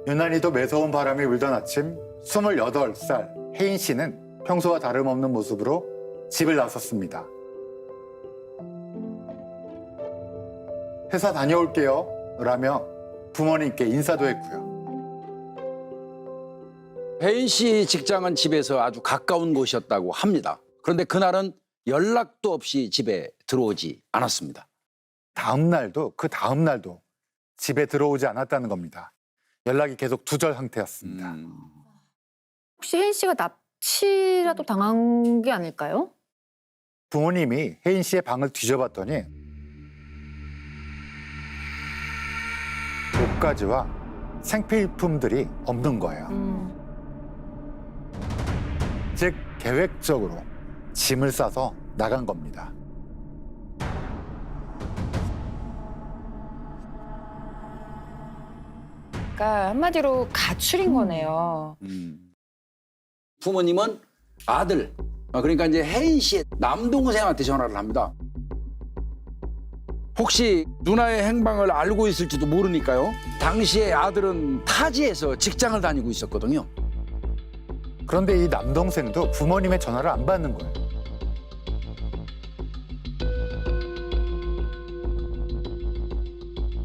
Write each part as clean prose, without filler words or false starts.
유난히도 매서운 바람이 불던 아침, 28살 혜인 씨는 평소와 다름없는 모습으로 집을 나섰습니다. 회사 다녀올게요 라며 부모님께 인사도 했고요. 혜인 씨 직장은 집에서 아주 가까운 곳이었다고 합니다. 그런데 그날은 연락도 없이 집에 들어오지 않았습니다. 다음 날도 그 다음 날도 집에 들어오지 않았다는 겁니다. 연락이 계속 두절 상태였습니다. 혹시 혜인 씨가 납치라도 당한 게 아닐까요? 부모님이 혜인 씨의 방을 뒤져봤더니 옷가지와 생필품들이 없는 거예요. 즉 계획적으로 짐을 싸서 나간 겁니다. 그러니까 한마디로 가출인 거네요. 부모님은 아들, 그러니까 이제 혜인 씨의 남동생한테 전화를 합니다. 혹시 누나의 행방을 알고 있을지도 모르니까요. 당시에 아들은 타지에서 직장을 다니고 있었거든요. 그런데 이 남동생도 부모님의 전화를 안 받는 거예요.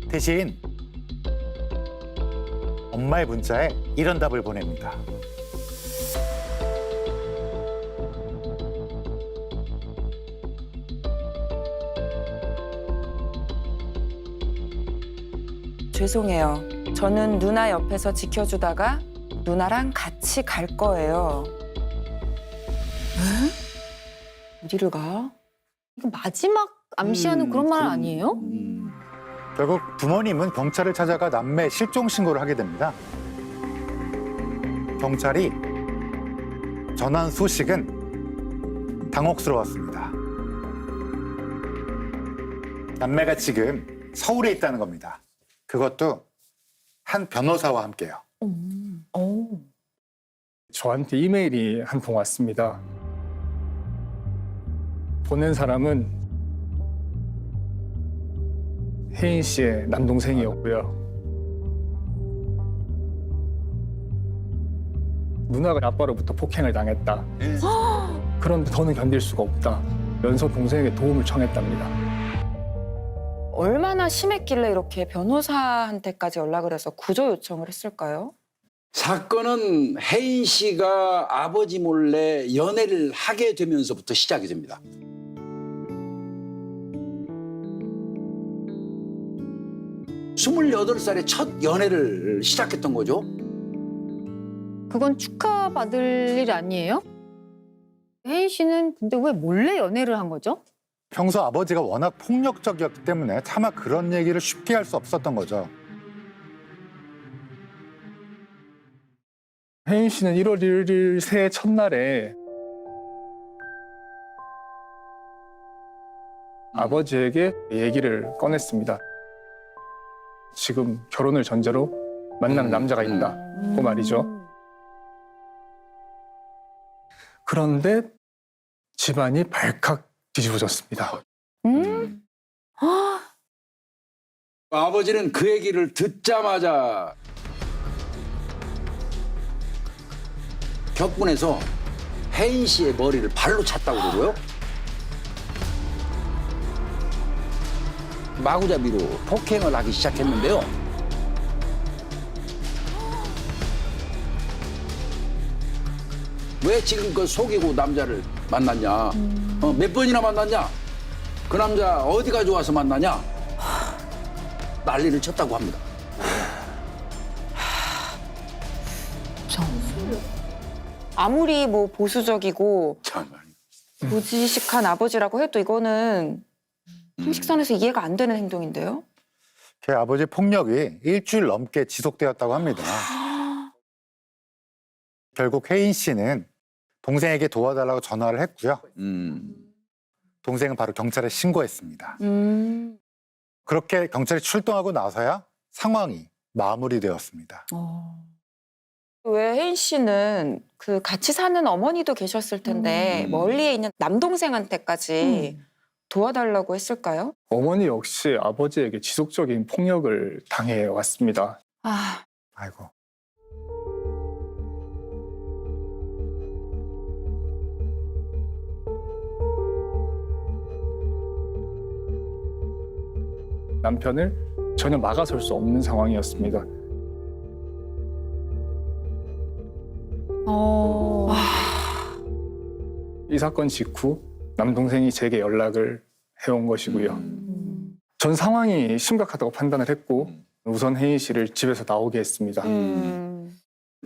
대신 엄마의 문자에 이런 답을 보냅니다. 죄송해요. 저는 누나 옆에서 지켜주다가 누나랑 같이 갈 거예요. 에? 어디를 가? 이거 마지막 암시하는 그런 말 아니에요? 결국 부모님은 경찰을 찾아가 남매 실종 신고를 하게 됩니다. 경찰이 전한 소식은 당혹스러웠습니다. 남매가 지금 서울에 있다는 겁니다. 그것도 한 변호사와 함께요. 오. 저한테 이메일이 한 통 왔습니다. 보낸 사람은 혜인 씨의 남동생이었고요. 누나가 아빠로부터 폭행을 당했다. 그런데 더는 견딜 수가 없다. 면서 동생에게 도움을 청했답니다. 얼마나 심했길래 이렇게 변호사한테까지 연락을 해서 구조 요청을 했을까요? 사건은 혜인 씨가 아버지 몰래 연애를 하게 되면서부터 시작이 됩니다. 스물여덟 살에 첫 연애를 시작했던 거죠. 그건 축하받을 일 아니에요? 혜인 씨는 근데 왜 몰래 연애를 한 거죠? 평소 아버지가 워낙 폭력적이었기 때문에 차마 그런 얘기를 쉽게 할 수 없었던 거죠. 혜인 씨는 1월 1일 새해 첫날에 아버지에게 얘기를 꺼냈습니다. 지금 결혼을 전제로 만나는 남자가 있다고 말이죠. 그런데 집안이 발칵 뒤집어졌습니다. 아버지는 그 얘기를 듣자마자 격분해서 혜인 씨의 머리를 발로 찼다고 그러고요. 마구잡이로 폭행을 하기 시작했는데요. 왜 지금껏 속이고 남자를 만났냐? 몇 번이나 만났냐? 그 남자 어디가 좋아서 만나냐? 난리를 쳤다고 합니다. 아무리 뭐 보수적이고 정말. 보지식한 아버지라고 해도 이거는 상식선에서 이해가 안 되는 행동인데요? 제 아버지 폭력이 일주일 넘게 지속되었다고 합니다. 결국 혜인 씨는 동생에게 도와달라고 전화를 했고요. 동생은 바로 경찰에 신고했습니다. 그렇게 경찰이 출동하고 나서야 상황이 마무리되었습니다. 왜 혜인 씨는 그 같이 사는 어머니도 계셨을 텐데 멀리에 있는 남동생한테까지 도와달라고 했을까요? 어머니 역시 아버지에게 지속적인 폭력을 당해 왔습니다. 아, 아이고. 남편을 전혀 막아설 수 없는 상황이었습니다. 이 사건 직후 남동생이 제게 연락을 해온 것이고요. 전 상황이 심각하다고 판단을 했고 우선 혜인 씨를 집에서 나오게 했습니다.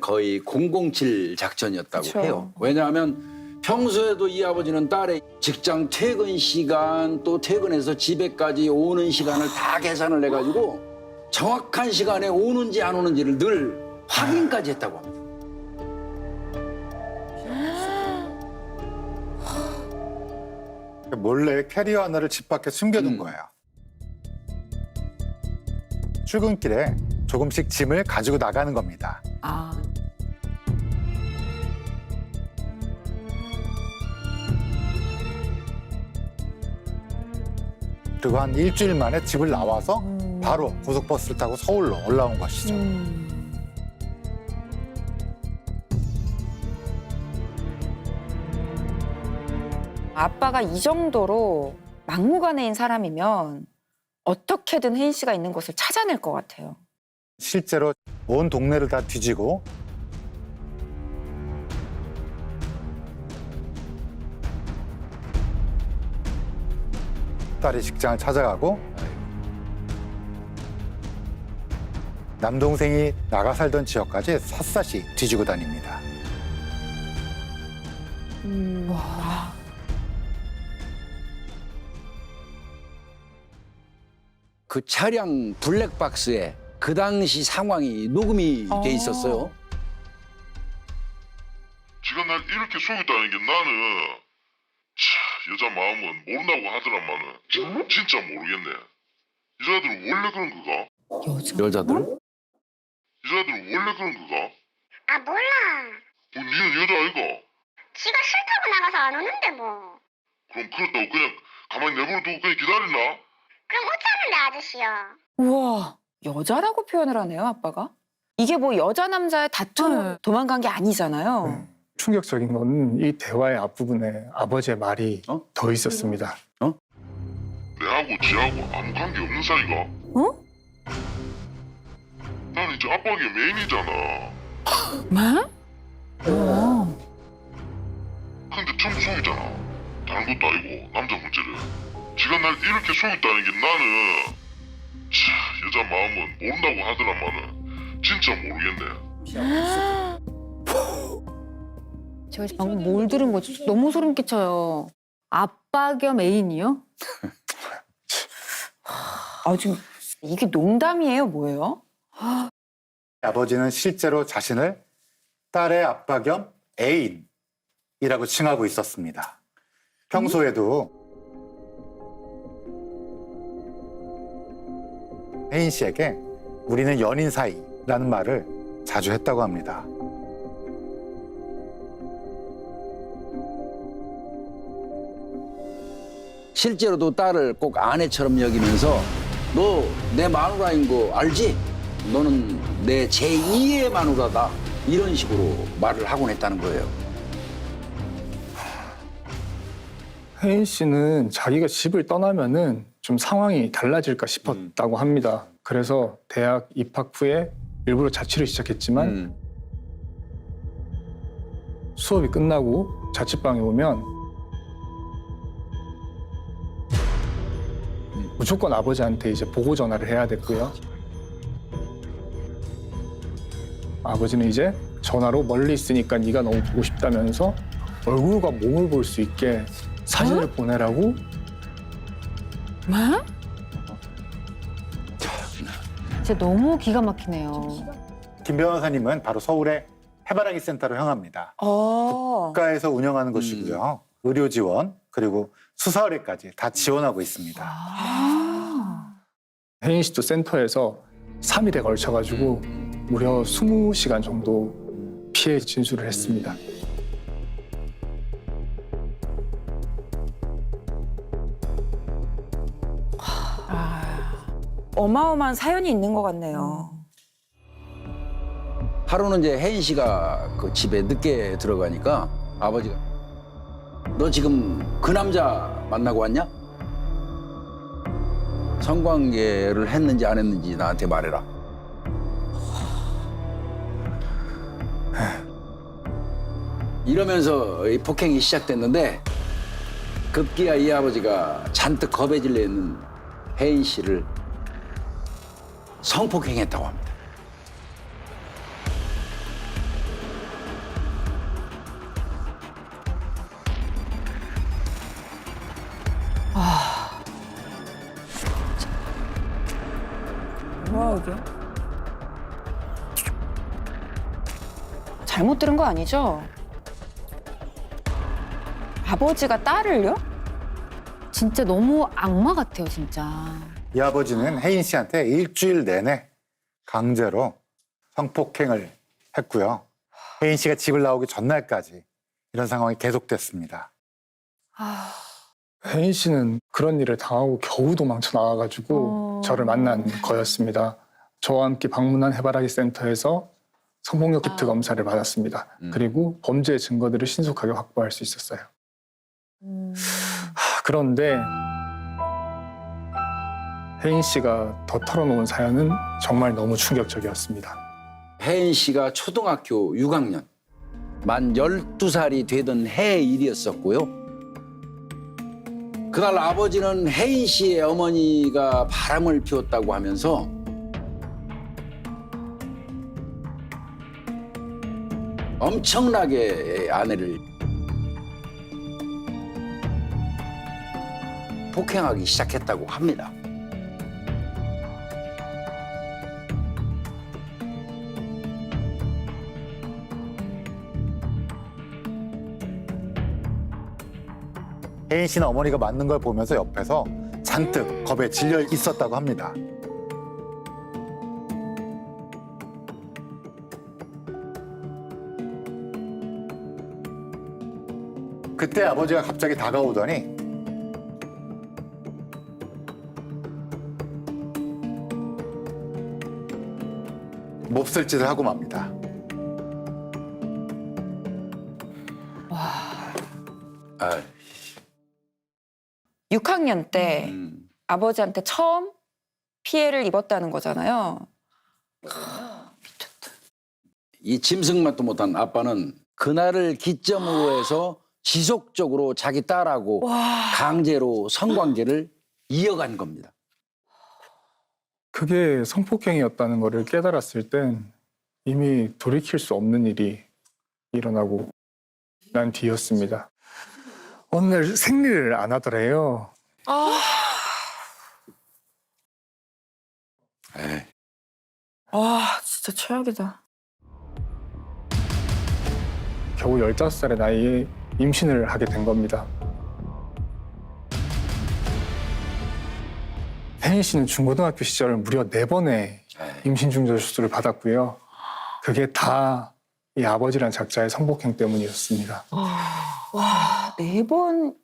거의 007 작전이었다고 그쵸. 해요. 왜냐하면 평소에도 이 아버지는 딸의 직장 퇴근 시간 또 퇴근해서 집에까지 오는 시간을 다 계산을 해가지고 정확한 시간에 오는지 안 오는지를 늘 확인까지 했다고 합니다. 몰래 캐리어 하나를 집 밖에 숨겨둔 거예요. 출근길에 조금씩 짐을 가지고 나가는 겁니다. 아. 그리고 한 일주일 만에 집을 나와서 바로 고속버스를 타고 서울로 올라온 것이죠. 아빠가 이 정도로 막무가내인 사람이면 어떻게든 혜인 씨가 있는 곳을 찾아낼 것 같아요. 실제로 온 동네를 다 뒤지고 딸의 직장을 찾아가고 남동생이 나가 살던 지역까지 샅샅이 뒤지고 다닙니다. 그 차량 블랙박스에 그 당시 상황이 녹음이 돼 있었어요. 지가 날 이렇게 속였다는 게 나는 여자 마음은 모른다고 하더란마는 진짜 모르겠네. 여자들은 원래 그런 거가? 여자들? 여자들은 원래 그런 거가? 아 몰라. 니는 여자 아이가? 지가 싫다고 나가서 안 오는데 뭐. 그럼 그렇다고 그냥 가만히 내버려두고 그냥 기다리나? 그럼 어쩌는데 아저씨요. 우와, 여자라고 표현을 하네요, 아빠가. 이게 뭐 여자 남자의 다툼 도망간 게 아니잖아요. 충격적인 건 이 대화의 앞부분에 아버지의 말이 더 있었습니다. 내하고 지하고 아무 관계 없는 사이가? 어? 나는 이제 아빠의 메인이잖아. 뭐? 근데 전부 속이잖아. 다른 것도 아니고 남자 문제를. 지가 날 이렇게 속였다는 게 나는 여자 마음은 모른다고 하더란마는 진짜 모르겠네. 제가 방금 뭘 들은 거지? 너무 소름 끼쳐요. 아빠 겸 애인이요? 아, 지금 이게 농담이에요, 뭐예요? 아버지는 실제로 자신을 딸의 아빠 겸 애인이라고 칭하고 있었습니다. 평소에도 혜인 씨에게 우리는 연인 사이라는 말을 자주 했다고 합니다. 실제로도 딸을 꼭 아내처럼 여기면서 너 내 마누라인 거 알지? 너는 내 제2의 마누라다. 이런 식으로 말을 하곤 했다는 거예요. 혜인 씨는 자기가 집을 떠나면은 좀 상황이 달라질까 싶었다고 합니다. 그래서 대학 입학 후에 일부러 자취를 시작했지만 수업이 끝나고 자취방에 오면 무조건 아버지한테 이제 보고 전화를 해야 됐고요. 아버지는 이제 전화로 멀리 있으니까 네가 너무 보고 싶다면서 얼굴과 몸을 볼 수 있게 사진을 보내라고. 진짜 너무 기가 막히네요. 김 변호사님은 바로 서울의 해바라기 센터로 향합니다. 국가에서 운영하는 곳이고요. 의료 지원 그리고 수사 의뢰까지 다 지원하고 있습니다. 혜인 씨도 센터에서 3일에 걸쳐가지고 무려 20시간 정도 피해 진술을 했습니다. 어마어마한 사연이 있는 것 같네요. 하루는 이제 혜인 씨가 그 집에 늦게 들어가니까 아버지가 너 지금 그 남자 만나고 왔냐? 성관계를 했는지 안 했는지 나한테 말해라. 이러면서 이 폭행이 시작됐는데 급기야 이 아버지가 잔뜩 겁에 질려 있는 혜인 씨를 성폭행했다고 합니다. 뭐야 이게? 잘못 들은 거 아니죠? 아버지가 딸을요? 진짜 너무 악마 같아요, 진짜. 이 아버지는 혜인 씨한테 일주일 내내 강제로 성폭행을 했고요. 혜인 씨가 집을 나오기 전날까지 이런 상황이 계속됐습니다. 혜인 씨는 그런 일을 당하고 겨우 도망쳐 나와가지고 저를 만난 거였습니다. 저와 함께 방문한 해바라기 센터에서 성폭력 키트 검사를 받았습니다. 그리고 범죄 증거들을 신속하게 확보할 수 있었어요. 그런데 혜인 씨가 더 털어놓은 사연은 정말 너무 충격적이었습니다. 혜인 씨가 초등학교 6학년, 만 12살이 되던 해의 일이었었고요. 그날 아버지는 혜인 씨의 어머니가 바람을 피웠다고 하면서 엄청나게 아내를 폭행하기 시작했다고 합니다. 혜인 씨는 어머니가 맞는 걸 보면서 옆에서 잔뜩 겁에 질려 있었다고 합니다. 그때 아버지가 갑자기 다가오더니 몹쓸 짓을 하고 맙니다. 6학년 때 아버지한테 처음 피해를 입었다는 거잖아요. 이 짐승만도 못한 아빠는 그날을 기점으로 해서 지속적으로 자기 딸하고 강제로 성관계를 이어간 겁니다. 그게 성폭행이었다는 것을 깨달았을 땐 이미 돌이킬 수 없는 일이 일어나고 난 뒤였습니다. 어느 날 생리를 안 하더래요. 에이. 진짜 최악이다. 겨우 15살의 나이에 임신을 하게 된 겁니다. 혜인 씨는 중고등학교 시절 무려 4번의 임신 중절 수술을 받았고요. 그게 다 이 아버지란 작자의 성폭행 때문이었습니다. 와, 4번.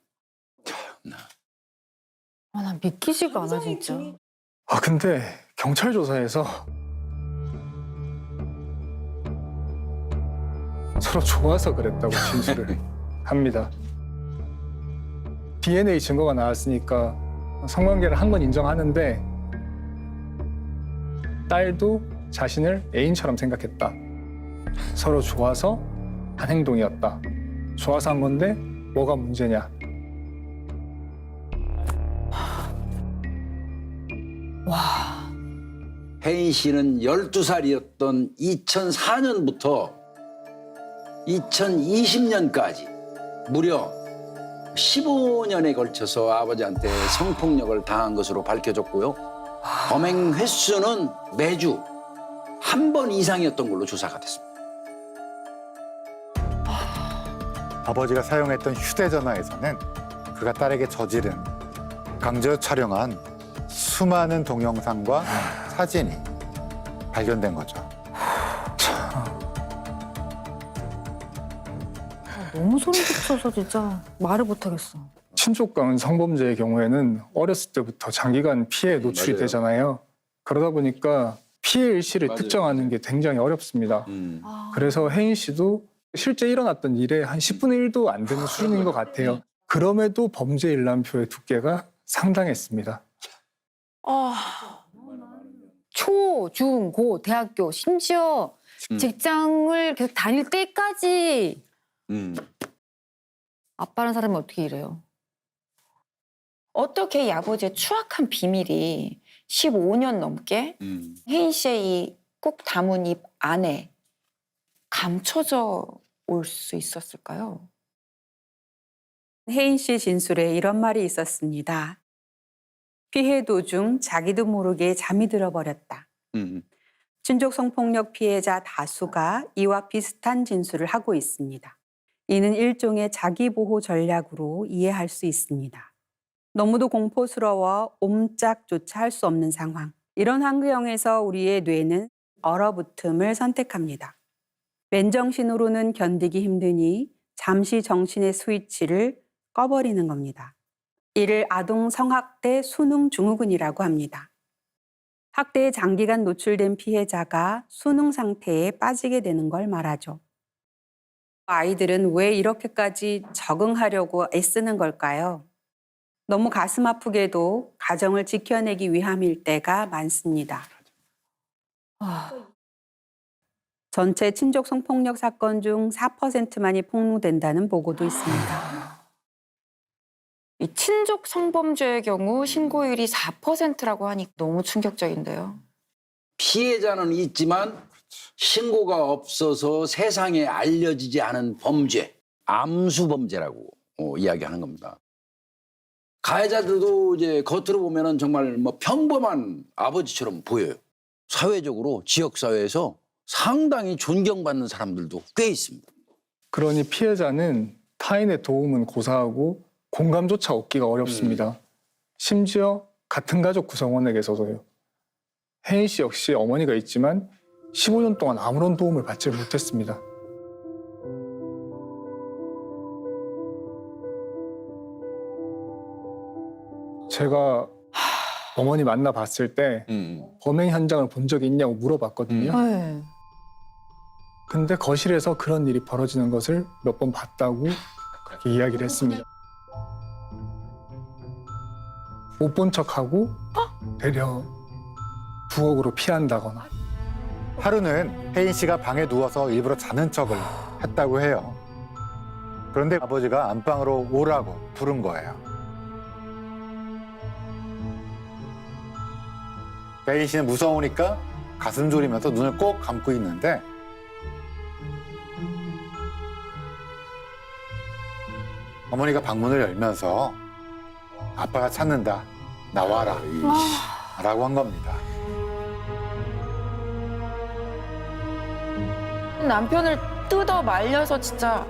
난 믿기지가 않아, 진짜. 근데 경찰 조사에서 서로 좋아서 그랬다고 진술을 합니다. DNA 증거가 나왔으니까 성관계를 한 건 인정하는데 딸도 자신을 애인처럼 생각했다. 서로 좋아서 한 행동이었다. 좋아서 한 건데 뭐가 문제냐. 혜인 씨는 12살이었던 2004년부터 2020년까지 무려 15년에 걸쳐서 아버지한테 성폭력을 당한 것으로 밝혀졌고요. 범행 횟수는 매주 한 번 이상이었던 걸로 조사가 됐습니다. 아버지가 사용했던 휴대전화에서는 그가 딸에게 저지른 강제로 촬영한 수많은 동영상과 사진이 발견된 거죠. 너무 소름 끼쳐서 진짜 말을 못하겠어. 친족간 성범죄의 경우에는 어렸을 때부터 장기간 피해에 노출이 맞아요. 되잖아요. 그러다 보니까 피해 일시를 맞아요. 특정하는 게 굉장히 어렵습니다. 그래서 혜인 씨도 실제 일어났던 일의 한 10분의 1도 안 되는 수준인 것 같아요. 그럼에도 범죄 일람표의 두께가 상당했습니다. 초, 중, 고, 대학교, 심지어 직장을 계속 다닐 때까지 아빠라는 사람이 어떻게 이래요? 어떻게 이 아버지의 추악한 비밀이 15년 넘게 혜인 씨의 이 꼭 담은 입 안에 감춰져 올 수 있었을까요? 혜인 씨 진술에 이런 말이 있었습니다. 피해 도중 자기도 모르게 잠이 들어버렸다. 친족 성폭력 피해자 다수가 이와 비슷한 진술을 하고 있습니다. 이는 일종의 자기보호 전략으로 이해할 수 있습니다. 너무도 공포스러워 옴짝조차 할 수 없는 상황. 이런 환경에서 우리의 뇌는 얼어붙음을 선택합니다. 맨정신으로는 견디기 힘드니 잠시 정신의 스위치를 꺼버리는 겁니다. 이를 아동 성학대 수능 증후군이라고 합니다. 학대에 장기간 노출된 피해자가 수능 상태에 빠지게 되는 걸 말하죠. 아이들은 왜 이렇게까지 적응하려고 애쓰는 걸까요? 너무 가슴 아프게도 가정을 지켜내기 위함일 때가 많습니다. 전체 친족 성폭력 사건 중 4%만이 폭로된다는 보고도 있습니다. 이 친족 성범죄의 경우 신고율이 4%라고 하니 너무 충격적인데요. 피해자는 있지만 신고가 없어서 세상에 알려지지 않은 범죄, 암수 범죄라고 이야기하는 겁니다. 가해자들도 이제 겉으로 보면은 정말 뭐 평범한 아버지처럼 보여요. 사회적으로 지역 사회에서 상당히 존경받는 사람들도 꽤 있습니다. 그러니 피해자는 타인의 도움은 고사하고 공감조차 얻기가 어렵습니다. 심지어 같은 가족 구성원에게서도요. 혜인 씨 역시 어머니가 있지만 15년 동안 아무런 도움을 받지 못했습니다. 제가 어머니 만나봤을 때 범행 현장을 본 적이 있냐고 물어봤거든요. 네. 근데 거실에서 그런 일이 벌어지는 것을 몇 번 봤다고 그렇게 이야기를 했습니다. 못 본 척하고 되려 부엌으로 피한다거나. 하루는 혜인 씨가 방에 누워서 일부러 자는 척을 했다고 해요. 그런데 아버지가 안방으로 오라고 부른 거예요. 혜인 씨는 무서우니까 가슴 졸이면서 눈을 꼭 감고 있는데 어머니가 방문을 열면서 아빠가 찾는다, 나와라 라고 한 겁니다. 남편을 뜯어 말려서 진짜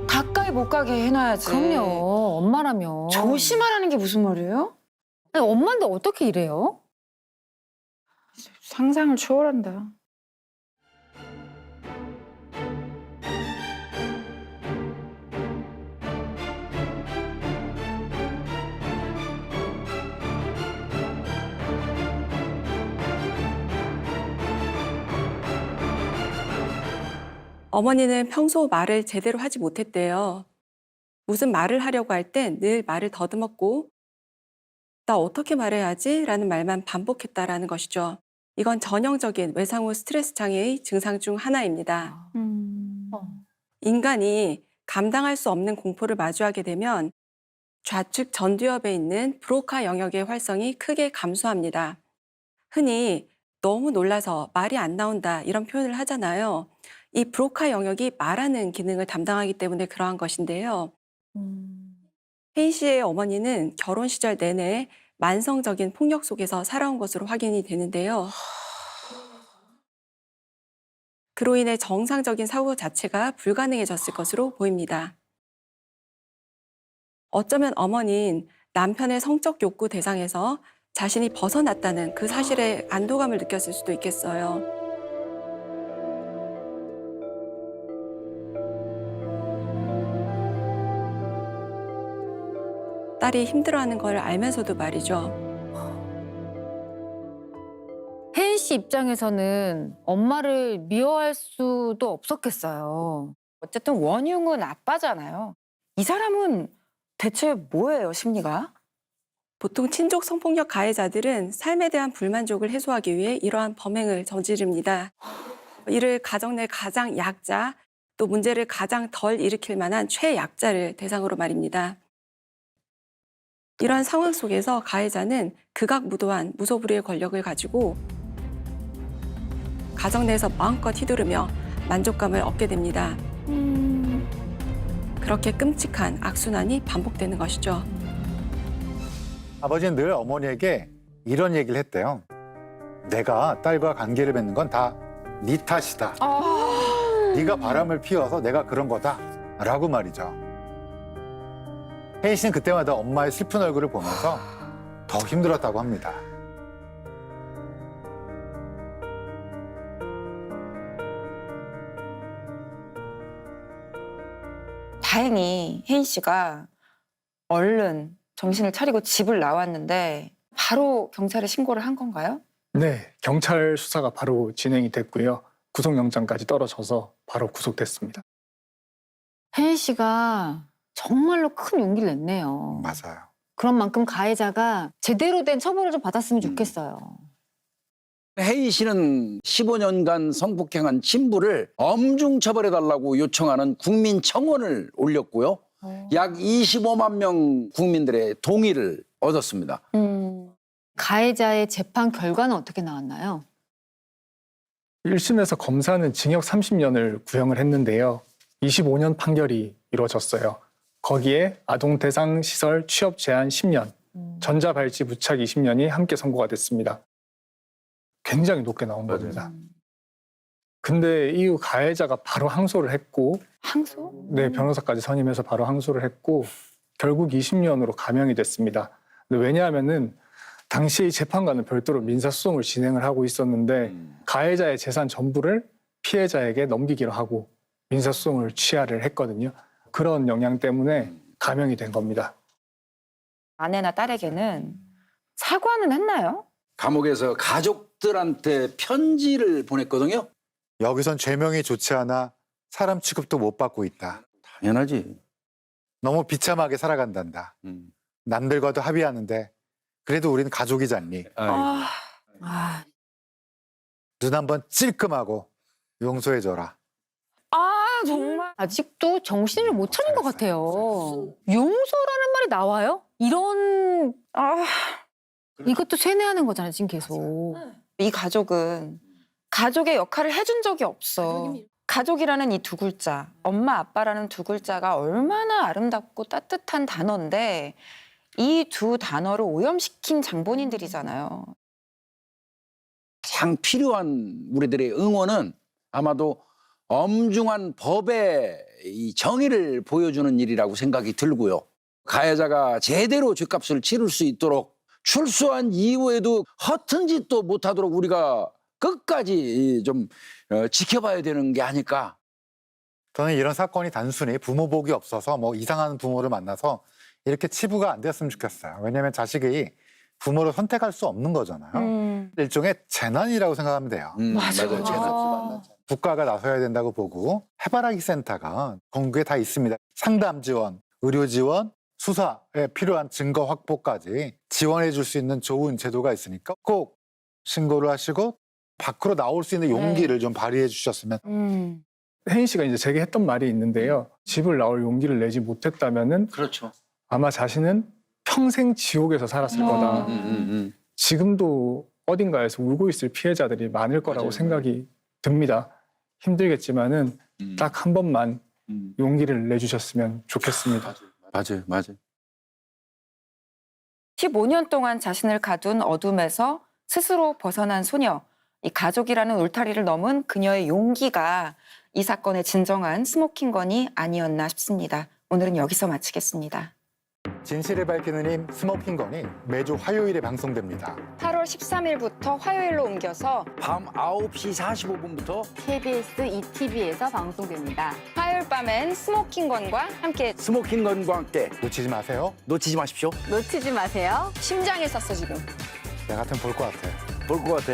가까이 못 가게 해놔야지. 그럼요. 엄마라면. 조심하라는 게 무슨 말이에요? 아니, 엄마인데 어떻게 이래요? 상상을 초월한다. 어머니는 평소 말을 제대로 하지 못했대요. 무슨 말을 하려고 할 땐 늘 말을 더듬었고 나 어떻게 말해야지? 라는 말만 반복했다라는 것이죠. 이건 전형적인 외상후 스트레스 장애의 증상 중 하나입니다. 인간이 감당할 수 없는 공포를 마주하게 되면 좌측 전두엽에 있는 브로카 영역의 활성이 크게 감소합니다. 흔히 너무 놀라서 말이 안 나온다 이런 표현을 하잖아요. 이 브로카 영역이 말하는 기능을 담당하기 때문에 그러한 것인데요. 혜인 씨의 어머니는 결혼 시절 내내 만성적인 폭력 속에서 살아온 것으로 확인이 되는데요. 그로 인해 정상적인 사고 자체가 불가능해졌을 것으로 보입니다. 어쩌면 어머니는 남편의 성적 욕구 대상에서 자신이 벗어났다는 그 사실에 안도감을 느꼈을 수도 있겠어요. 딸이 힘들어하는 걸 알면서도 말이죠. 혜인 씨 입장에서는 엄마를 미워할 수도 없었겠어요. 어쨌든 원흉은 아빠잖아요. 이 사람은 대체 뭐예요, 심리가? 보통 친족 성폭력 가해자들은 삶에 대한 불만족을 해소하기 위해 이러한 범행을 저지릅니다. 이를 가정 내 가장 약자, 또 문제를 가장 덜 일으킬 만한 최약자를 대상으로 말입니다. 이러한 상황 속에서 가해자는 극악무도한 무소불위의 권력을 가지고 가정 내에서 마음껏 휘두르며 만족감을 얻게 됩니다. 그렇게 끔찍한 악순환이 반복되는 것이죠. 아버지는 늘 어머니에게 이런 얘기를 했대요. 내가 딸과 관계를 맺는 건 다 네 탓이다. 네가 바람을 피워서 내가 그런 거다. 라고 말이죠. 혜인 씨는 그때마다 엄마의 슬픈 얼굴을 보면서 더 힘들었다고 합니다. 다행히 혜인 씨가 얼른 정신을 차리고 집을 나왔는데 바로 경찰에 신고를 한 건가요? 네, 경찰 수사가 바로 진행이 됐고요. 구속영장까지 떨어져서 바로 구속됐습니다. 혜인 씨가 정말로 큰 용기를 냈네요. 맞아요. 그런 만큼 가해자가 제대로 된 처벌을 좀 받았으면 좋겠어요. 혜인 씨는 15년간 성폭행한 친부를 엄중 처벌해달라고 요청하는 국민청원을 올렸고요. 약 25만 명 국민들의 동의를 얻었습니다. 가해자의 재판 결과는 어떻게 나왔나요? 1심에서 검사는 징역 30년을 구형을 했는데요. 25년 판결이 이루어졌어요. 거기에 아동대상 시설 취업 제한 10년, 전자발찌 부착 20년이 함께 선고가 됐습니다. 굉장히 높게 나온 겁니다. 근데 이후 가해자가 바로 항소를 했고, 항소? 네, 변호사까지 선임해서 바로 항소를 했고, 결국 20년으로 감형이 됐습니다. 근데 왜냐하면은 당시 이 재판관은 별도로 민사소송을 진행을 하고 있었는데 가해자의 재산 전부를 피해자에게 넘기기로 하고 민사소송을 취하를 했거든요. 그런 영향 때문에 감형이 된 겁니다. 아내나 딸에게는 사과는 했나요? 감옥에서 가족들한테 편지를 보냈거든요. 여기선 죄명이 좋지 않아 사람 취급도 못 받고 있다. 당연하지. 너무 비참하게 살아간단다. 남들과도 합의하는데 그래도 우리는 가족이잖니. 아, 눈 한번 찔끔하고 용서해줘라. 정말. 아직도 정신을 못 차린 것 같아요. 용서라는 말이 나와요? 이런 이것도 세뇌하는 거잖아요, 지금 계속. 이 가족은 가족의 역할을 해준 적이 없어. 가족이라는 이 두 글자, 엄마, 아빠라는 두 글자가 얼마나 아름답고 따뜻한 단어인데 이 두 단어를 오염시킨 장본인들이잖아요. 가장 필요한 우리들의 응원은 아마도 엄중한 법의 이 정의를 보여주는 일이라고 생각이 들고요. 가해자가 제대로 죗값을 치를 수 있도록 출소한 이후에도 허튼 짓도 못하도록 우리가 끝까지 좀 지켜봐야 되는 게 아닐까. 저는 이런 사건이 단순히 부모 복이 없어서 뭐 이상한 부모를 만나서 이렇게 치부가 안 됐으면 좋겠어요. 왜냐하면 자식이 부모를 선택할 수 없는 거잖아요. 일종의 재난이라고 생각하면 돼요. 맞아요. 재난. 국가가 나서야 된다고 보고 해바라기 센터가 전국에 다 있습니다. 상담 지원, 의료 지원, 수사에 필요한 증거 확보까지 지원해 줄 수 있는 좋은 제도가 있으니까 꼭 신고를 하시고 밖으로 나올 수 있는 용기를 좀 발휘해 주셨으면. 혜인 씨가 이제 제게 했던 말이 있는데요. 집을 나올 용기를 내지 못했다면은 그렇죠. 아마 자신은 평생 지옥에서 살았을 거다. 지금도 어딘가에서 울고 있을 피해자들이 많을 거라고 맞아요. 생각이 듭니다. 힘들겠지만은 딱 한 번만 용기를 내주셨으면 좋겠습니다. 맞아요. 15년 동안 자신을 가둔 어둠에서 스스로 벗어난 소녀. 이 가족이라는 울타리를 넘은 그녀의 용기가 이 사건의 진정한 스모킹건이 아니었나 싶습니다. 오늘은 여기서 마치겠습니다. 진실을 밝히는 힘 스모킹건이 매주 화요일에 방송됩니다. 8월 13일부터 화요일로 옮겨서 밤 9시 45분부터 KBS ETV에서 방송됩니다. 화요일 밤엔 스모킹건과 함께 스모킹건과 함께 놓치지 마세요. 놓치지 마십시오. 놓치지 마세요. 심장에 쐈어 지금. 내 같으면 볼 것 같아. 볼 것 같아.